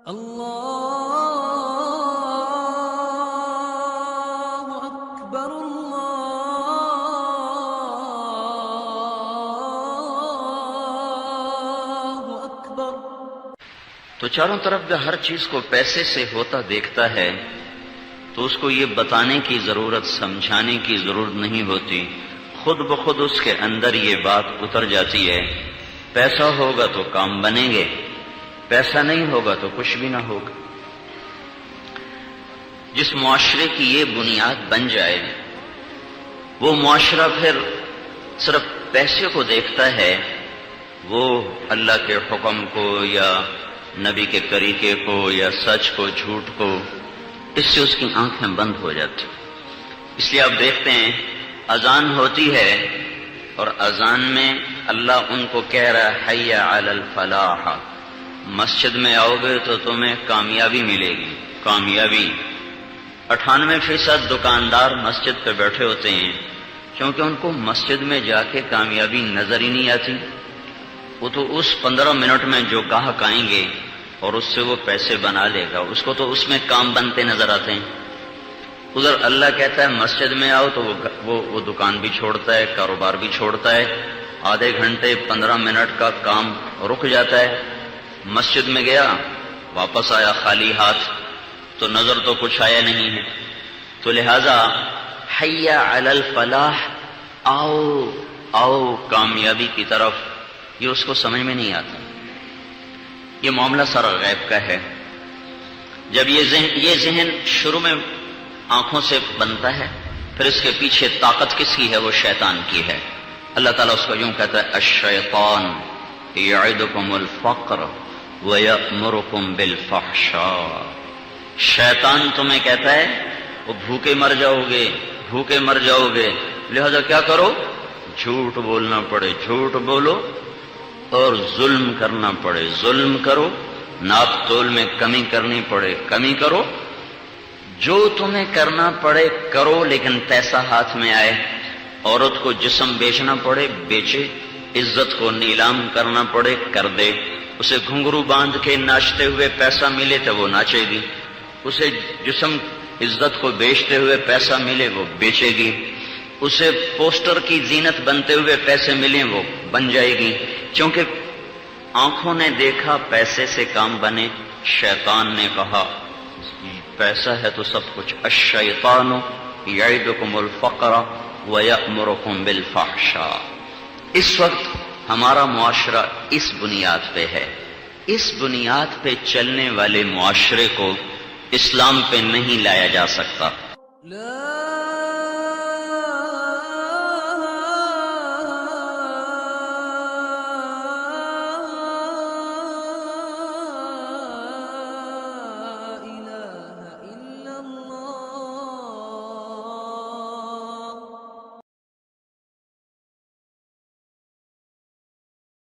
اللہ اکبر اللہ اکبر۔ تو چاروں طرف جو ہر چیز کو پیسے سے ہوتا دیکھتا ہے تو اس کو یہ بتانے کی ضرورت، سمجھانے کی ضرورت نہیں ہوتی، خود بخود اس کے اندر یہ بات اتر جاتی ہے، پیسہ ہوگا تو کام بنیں گے، پیسہ نہیں ہوگا تو کچھ بھی نہ ہوگا۔ جس معاشرے کی یہ بنیاد بن جائے وہ معاشرہ پھر صرف پیسے کو دیکھتا ہے، وہ اللہ کے حکم کو یا نبی کے طریقے کو یا سچ کو جھوٹ کو، اس سے اس کی آنکھیں بند ہو جاتی۔ اس لیے آپ دیکھتے ہیں اذان ہوتی ہے اور اذان میں اللہ ان کو کہہ رہا ہے حی علی الفلاح، مسجد میں آؤ گے تو تمہیں کامیابی ملے گی، کامیابی۔ 98% دکاندار مسجد پہ بیٹھے ہوتے ہیں کیونکہ ان کو مسجد میں جا کے کامیابی نظر ہی نہیں آتی، وہ تو اس 15 منٹ میں جو گاہک آئیں گے اور اس سے وہ پیسے بنا لے گا، اس کو تو اس میں کام بنتے نظر آتے ہیں۔ ادھر اللہ کہتا ہے مسجد میں آؤ تو وہ دکان بھی چھوڑتا ہے، کاروبار بھی چھوڑتا ہے، آدھے گھنٹے 15 منٹ کا کام رک جاتا ہے، مسجد میں گیا واپس آیا خالی ہاتھ، تو نظر تو کچھ آیا نہیں ہے۔ تو لہذا حی علی الفلاح، آؤ آؤ کامیابی کی طرف، یہ اس کو سمجھ میں نہیں آتا۔ یہ معاملہ سارا غیب کا ہے۔ جب یہ ذہن شروع میں آنکھوں سے بنتا ہے، پھر اس کے پیچھے طاقت کس کی ہے؟ وہ شیطان کی ہے۔ اللہ تعالیٰ اس کو یوں کہتا ہے الشیطان یعدکم الفقر ویأمرکم بالفحشاء، شیطان تمہیں کہتا ہے وہ بھوکے مر جاؤ گے، بھوکے مر جاؤ گے، لہذا کیا کرو؟ جھوٹ بولنا پڑے جھوٹ بولو، اور ظلم کرنا پڑے ظلم کرو، ناپ تول میں کمی کرنی پڑے کمی کرو، جو تمہیں کرنا پڑے کرو، لیکن پیسہ ہاتھ میں آئے۔ عورت کو جسم بیچنا پڑے بیچے، عزت کو نیلام کرنا پڑے کر دے، اسے گھنگرو باندھ کے ناچتے ہوئے پیسہ ملے تو وہ ناچے گی، اسے جسم عزت کو بیچتے ہوئے پیسہ ملے وہ بیچے گی، اسے پوسٹر کی زینت بنتے ہوئے پیسے ملیں وہ بن جائے گی، کیونکہ آنکھوں نے دیکھا پیسے سے کام بنے۔ شیطان نے کہا پیسہ ہے تو سب کچھ، الشیطان یعدکم الفقر ویأمرکم بالفحشاء۔ اس وقت ہمارا معاشرہ اس بنیاد پہ ہے، اس بنیاد پہ چلنے والے معاشرے کو اسلام پہ نہیں لایا جا سکتا۔ لا